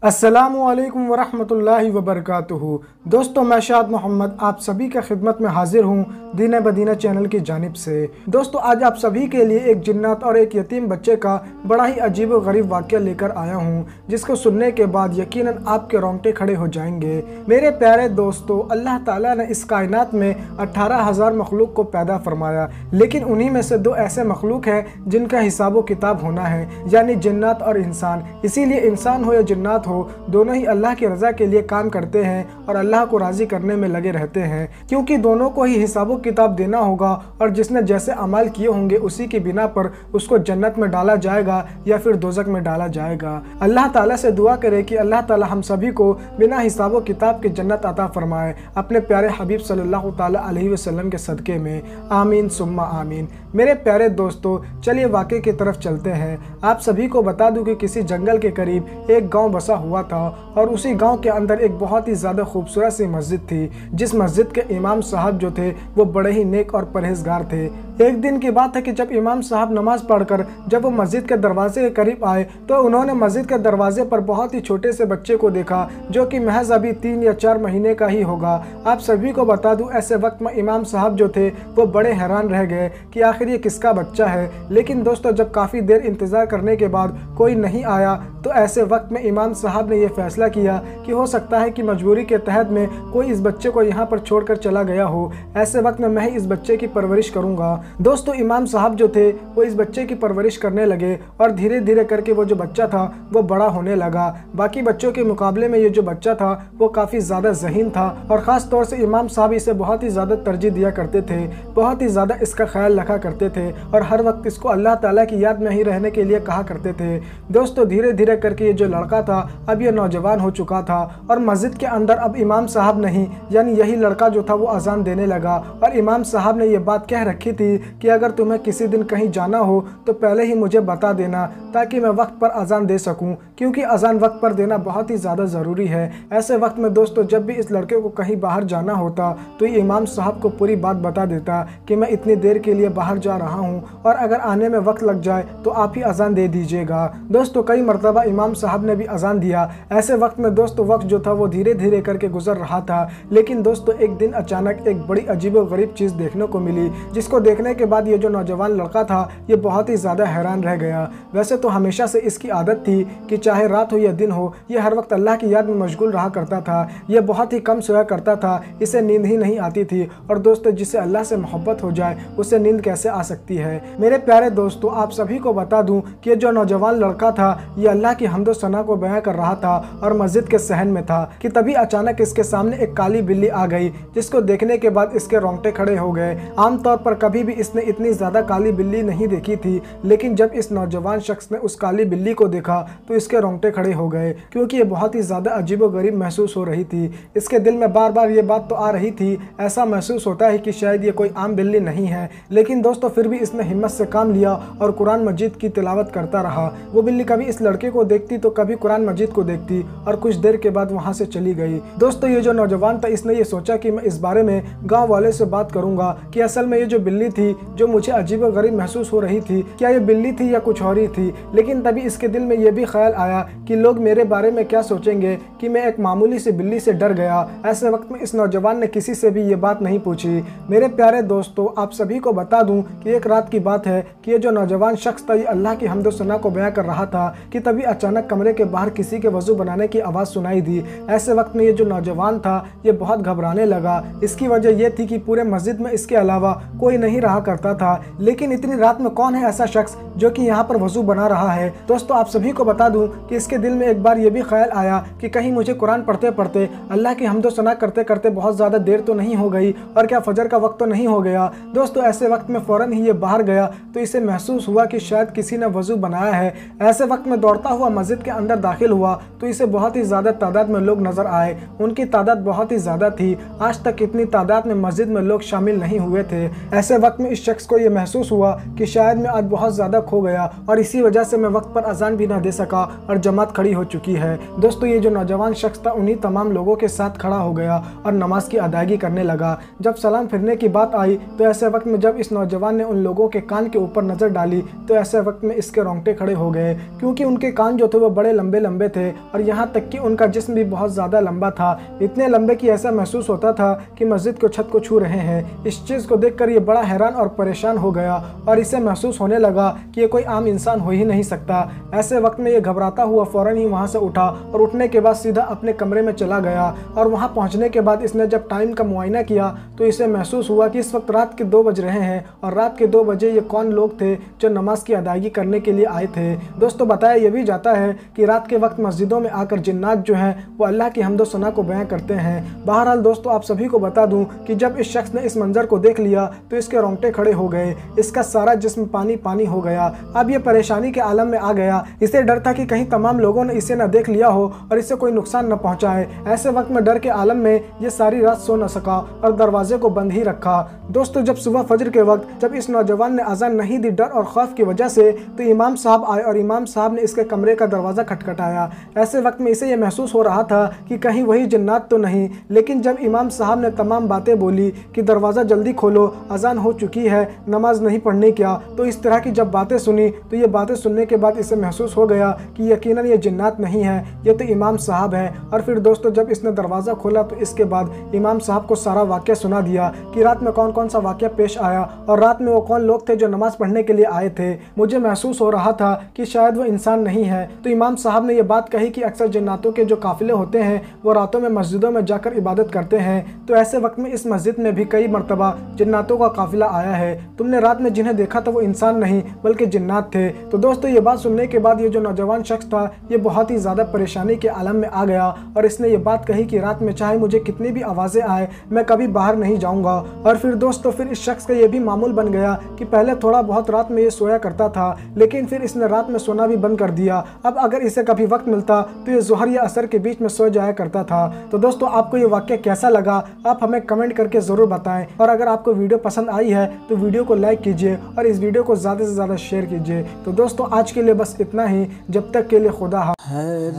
अस्सलामुअलैकुम वरहमतुल्लाहि वबरकातुहू। दोस्तों, मैं शाद मोहम्मद आप सभी के खिदमत में हाजिर हूँ दीन बदीना चैनल की जानिब से। दोस्तों, आज आप सभी के लिए एक जिन्नात और एक यतीम बच्चे का बड़ा ही अजीब व गरीब वाक़या लेकर आया हूँ, जिसको सुनने के बाद यकीनन आपके रोंगटे खड़े हो जाएंगे। मेरे प्यारे दोस्तों, अल्लाह ताला ने इस कायनात में 18,000 मखलूक को पैदा फरमाया, लेकिन उन्हीं में से दो ऐसे मखलूक हैं जिनका हिसाब व किताब होना है, यानी जिन्नात और इंसान। इसीलिए इंसान हो या जिन्नात हो, दोनों ही अल्लाह की रज़ा के लिए काम करते हैं और अल्लाह को राज़ी करने में लगे रहते हैं, क्योंकि दोनों को ही हिसाब किताब देना होगा और जिसने जैसे अमाल किए होंगे उसी की बिना पर उसको जन्नत में डाला जाएगा या फिर दोज़ख में डाला जाएगा। अल्लाह ताला से दुआ करे कि अल्लाह ताला हम सभी को बिना हिसाब किताब के जन्नत अता फरमाए अपने प्यारे हबीब सल्लल्लाहु ताला अलैहि वसल्लम के सदक़े में, आमीन सुम्मा आमीन। मेरे प्यारे दोस्तों, चलिए वाक़े की तरफ चलते हैं। आप सभी को बता दूं कि किसी जंगल के करीब एक गांव बसा हुआ था और उसी गांव के अंदर एक बहुत ही ज़्यादा खूबसूरत सी मस्जिद थी, जिस मस्जिद के इमाम साहब जो थे वो बड़े ही नेक और परहेजगार थे। एक दिन की बात है कि जब इमाम साहब नमाज पढ़कर जब वो मस्जिद के दरवाजे के करीब आए तो उन्होंने मस्जिद के दरवाजे पर बहुत ही छोटे से बच्चे को देखा, जो कि महज अभी 3 या 4 महीने का ही होगा। आप सभी को बता दूं, ऐसे वक्त में इमाम साहब जो थे वो बड़े हैरान रह गए कि आखिर ये किसका बच्चा है। लेकिन दोस्तों, जब काफ़ी देर इंतज़ार करने के बाद कोई नहीं आया तो ऐसे वक्त में इमाम साहब ने यह फैसला किया कि हो सकता है कि मजबूरी के तहत में कोई इस बच्चे को यहाँ पर छोड़कर चला गया हो। ऐसे वक्त में मैं ही इस बच्चे की परवरिश करूँगा। दोस्तों, इमाम साहब जो थे वो इस बच्चे की परवरिश करने लगे और धीरे धीरे करके वो जो बच्चा था वो बड़ा होने लगा। बाकी बच्चों के मुकाबले में ये जो बच्चा था वो काफ़ी ज़्यादा ज़हीन था और ख़ास तौर से इमाम साहब इसे बहुत ही ज़्यादा तरजीह दिया करते थे, बहुत ही ज़्यादा इसका ख्याल रखा करते थे और हर वक्त इसको अल्लाह ताला की याद में ही रहने के लिए कहा करते थे। दोस्तों, धीरे धीरे करके ये जो लड़का था अब ये नौजवान हो चुका था और मस्जिद के अंदर अब इमाम साहब नहीं, यानी यही लड़का जो था वो अजान देने लगा। और इमाम साहब ने ये बात कह रखी थी कि अगर तुम्हें किसी दिन कहीं जाना हो तो पहले ही मुझे बता देना, ताकि मैं वक्त पर अजान दे सकूं, क्योंकि अजान वक्त पर देना बहुत ही ज़्यादा ज़रूरी है। ऐसे वक्त में दोस्तों, जब भी इस लड़के को कहीं बाहर जाना होता तो ये इमाम साहब को पूरी बात बता देता कि मैं इतनी देर के लिए बाहर जा रहा हूँ और अगर आने में वक्त लग जाए तो आप ही अजान दे दीजिएगा। दोस्तों, कई मरतबा इमाम साहब ने भी अजान दिया। ऐसे वक्त में दोस्तों, वक्त जो था वो धीरे धीरे करके गुजर रहा था। लेकिन दोस्तों, एक दिन अचानक एक बड़ी अजीब व गरीब चीज़ देखने को मिली, जिसको देखने के बाद ये जो नौजवान लड़का था ये बहुत ही ज़्यादा हैरान रह गया। वैसे तो हमेशा से इसकी आदत थी कि चाहे रात हो या दिन हो ये हर वक्त अल्लाह की याद में मशगूल रहा करता था। ये बहुत ही कम सोया करता था, इसे नींद ही नहीं आती थी। और दोस्तों, जिसे अल्लाह से मोहब्बत हो जाए उसे नींद कैसे आ सकती है। मेरे प्यारे दोस्तों, आप सभी को बता दूं कि ये जो नौजवान लड़का था ये अल्लाह की हम्दो सना को बयां कर रहा था और मस्जिद के सहन में था कि तभी अचानक इसके सामने एक काली बिल्ली आ गई, जिसको देखने के बाद इसके रोंगटे खड़े हो गए। आमतौर पर कभी भी इसने इतनी ज़्यादा काली बिल्ली नहीं देखी थी, लेकिन जब इस नौजवान शख्स ने उस काली बिल्ली को देखा तो इसके रोंगटे खड़े हो गए, क्योंकि ये बहुत ही ज़्यादा अजीबोगरीब महसूस हो रही थी। इसके दिल में बार बार ये बात तो आ रही थी, ऐसा महसूस होता है कि शायद ये कोई आम बिल्ली नहीं है। लेकिन दोस्तों, फिर भी इसने हिम्मत से काम लिया और कुरान मजीद की तिलावत करता रहा। वो बिल्ली कभी इस लड़के को देखती तो कभी कुरान मजीद को देखती और कुछ देर के बाद वहाँ से चली गई। दोस्तों, ये जो नौजवान था इसने ये सोचा कि मैं इस बारे में गाँव वाले से बात करूँगा कि असल में ये जो बिल्ली थी जो मुझे अजीब गरीब महसूस हो रही थी, क्या ये बिल्ली थी या कुछ और ही थी। लेकिन तभी इसके दिल में ये भी ख्याल आया कि लोग मेरे बारे में क्या सोचेंगे कि मैं एक मामूली सी बिल्ली से डर गया। ऐसे वक्त में इस नौजवान ने किसी से भी ये बात नहीं पूछी। मेरे प्यारे दोस्तों, आप सभी को बता दूं कि एक रात की बात है कि ये जो नौजवान शख्स था ये अल्लाह की हम्दो सना को बयां कर रहा था कि तभी अचानक कमरे के बाहर किसी के वजू बनाने की आवाज़ सुनाई दी। ऐसे वक्त में ये जो नौजवान था ये बहुत घबराने लगा। इसकी वजह यह थी कि पूरे मस्जिद में इसके अलावा कोई नहीं रहा करता था, लेकिन इतनी रात में कौन है ऐसा शख्स जो कि यहाँ पर वजू बना रहा है। दोस्तों, आप सभी को बता दूं कि इसके दिल में एक बार ये भी ख्याल आया कि कहीं मुझे कुरान पढ़ते पढ़ते अल्लाह की हम्दो सना करते करते बहुत ज़्यादा देर तो नहीं हो गई और क्या फजर का वक्त तो नहीं हो गया। दोस्तों, ऐसे वक्त में फ़ौरन ही ये बाहर गया तो इसे महसूस हुआ कि शायद किसी ने वजू बनाया है। ऐसे वक्त में दौड़ता हुआ मस्जिद के अंदर दाखिल हुआ तो इसे बहुत ही ज़्यादा तादाद में लोग नज़र आए। उनकी तादाद बहुत ही ज़्यादा थी, आज तक इतनी तादाद में मस्जिद में लोग शामिल नहीं हुए थे। ऐसे वक्त में इस शख्स को ये महसूस हुआ कि शायद मैं आज बहुत ज़्यादा खो गया और इसी वजह से मैं वक्त पर अजान भी ना दे सका और जमात खड़ी हो चुकी है। दोस्तों ये जो नौजवान शख्स था उन्हीं तमाम लोगों के साथ खड़ा हो गया और नमाज की अदायगी करने लगा। जब सलाम फिरने की बात आई तो ऐसे वक्त में जब इस नौजवान ने उन लोगों के कान के ऊपर नज़र डाली तो ऐसे वक्त में इसके रोंगटे खड़े हो गए, क्योंकि उनके कान जो थे वो बड़े लंबे लंबे थे और यहाँ तक कि उनका जिस्म भी बहुत ज़्यादा लंबा था, इतने लंबे कि ऐसा महसूस होता था कि मस्जिद को छत को छू रहे हैं। इस चीज़ को देखकर ये बड़ा हैरान और परेशान हो गया और इसे महसूस होने लगा कि ये कोई आम इंसान हो ही नहीं सकता। ऐसे वक्त में ये घबराता हुआ फ़ौरन ही वहाँ से उठा और उठने के बाद सीधा अपने कमरे में चला गया और वहाँ पहुँचने के बाद इसने जब टाइम का मुआयना किया तो इसे महसूस हुआ कि इस वक्त रात के 2 बज रहे हैं और रात के 2 बजे ये कौन लोग थे जो नमाज की अदायगी करने के लिए आए थे। दोस्तों बताया ये भी जाता है कि रात के वक्त मस्जिदों में आकर जिन्नात जो हैं वो अल्लाह की हम्दो सना को बयां करते हैं। बहरहाल दोस्तों आप सभी को बता दूं कि जब इस शख्स ने इस मंजर को देख लिया तो इसके रोंगटे खड़े हो गए, इसका सारा जिस्म पानी पानी हो गया। अब ये परेशानी के आलम में आ गया। इसे डर था कि कहीं तमाम लोगों ने इसे न देख लिया हो और इसे कोई नुकसान न पहुंचाए। ऐसे वक्त में डर के आलम में ये सारी रात सो न सका और दरवाजे को बंद ही रखा। दोस्तों जब सुबह फजर के वक्त जब इस नौजवान ने अजान नहीं दी डर और खौफ की वजह से तो इमाम साहब आए और इमाम साहब ने इसके कमरे का दरवाज़ा खटखटाया। ऐसे वक्त में इसे ये महसूस हो रहा था कि कहीं वही जिन्नात तो नहीं, लेकिन जब इमाम साहब ने तमाम बातें बोली कि दरवाज़ा जल्दी खोलो, अजान हो चुकी है, नमाज नहीं पढ़नी क्या, तो इस तरह की जब बातें सुनी तो ये बातें सुनने के बाद इसे महसूस हो गया कि यकीनन ये जिन्नात नहीं है, ये तो इमाम साहब है। और फिर दोस्तों जब इसने दरवाज़ा खोला तो इसके बाद इमाम साहब को सारा वाक़या सुना दिया कि रात में कौन कौन सा वाक़या पेश आया और रात में वो कौन लोग थे जो नमाज़ पढ़ने के लिए आए थे। मुझे महसूस हो रहा था कि शायद वो इंसान नहीं है। तो इमाम साहब ने ये बात कही कि अक्सर जिन्नातों के जो काफ़िले होते हैं वो रातों में मस्जिदों में जाकर इबादत करते हैं, तो ऐसे वक्त में इस मस्जिद में भी कई मरतबा जिन्नातों का काफ़िला आया है। तुमने रात में जिन्हें देखा था वो इंसान नहीं बल्कि जिन्नात थे। तो दोस्तों ये बात सुनने के बाद ये जो नौजवान शख्स था ये बहुत ही ज़्यादा परेशानी के आलम में आ गया और इसने ये बात कही कि रात में चाहे मुझे कितनी भी आवाज़ें आए मैं कभी बाहर नहीं जाऊँगा। और फिर दोस्तों फिर इस शख्स का ये भी मामूल बन गया कि पहले थोड़ा बहुत रात में ये सोया करता था, लेकिन फिर इसने रात में सोना भी बंद कर दिया। अब अगर इसे कभी वक्त मिलता तो ये ज़ोहर या असर के बीच में सो जाया करता था। तो दोस्तों आपको ये वाक़या कैसा लगा आप हमें कमेंट करके ज़रूर बताएं और अगर आपको वीडियो पसंद आई है तो वीडियो को लाइक कीजिए और इस वीडियो को ज़्यादा से ज़्यादा शेयर कीजिए। तो दोस्तों आज के लिए बस इतना ही, जब तक के लिए खुदा हाफ़िज़। हर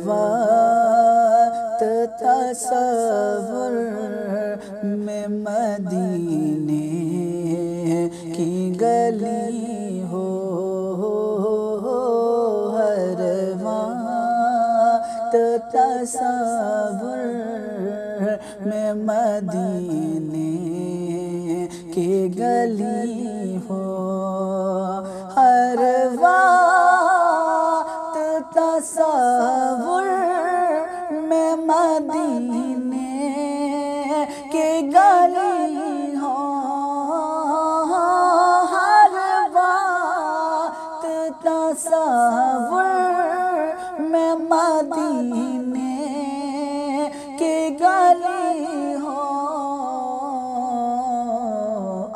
वक्त तसव्वुर में मदीने की गली हो, हर वक्त तसव्वुर में मदीने की गली हो, हर वक्त तसव्वुर में मदीने की गली हो, हर वक्त तसव्वुर में मदीने की गली हो।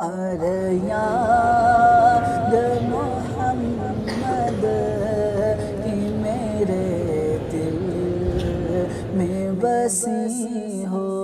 अरे याद मोहम्मद की मेरे दिल में बसी हो।